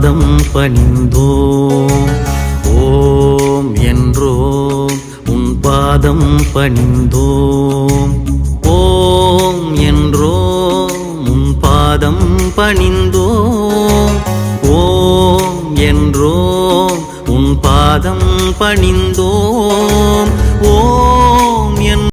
பாதம் பணிந்தோம். ஓம் என்றோம் உன் பாதம் பணிந்தோம். ஓம் என்றோம் உன் பாதம் பணிந்தோம். ஓம் என்றோம் உன் பாதம் பணிந்தோம். ஓம்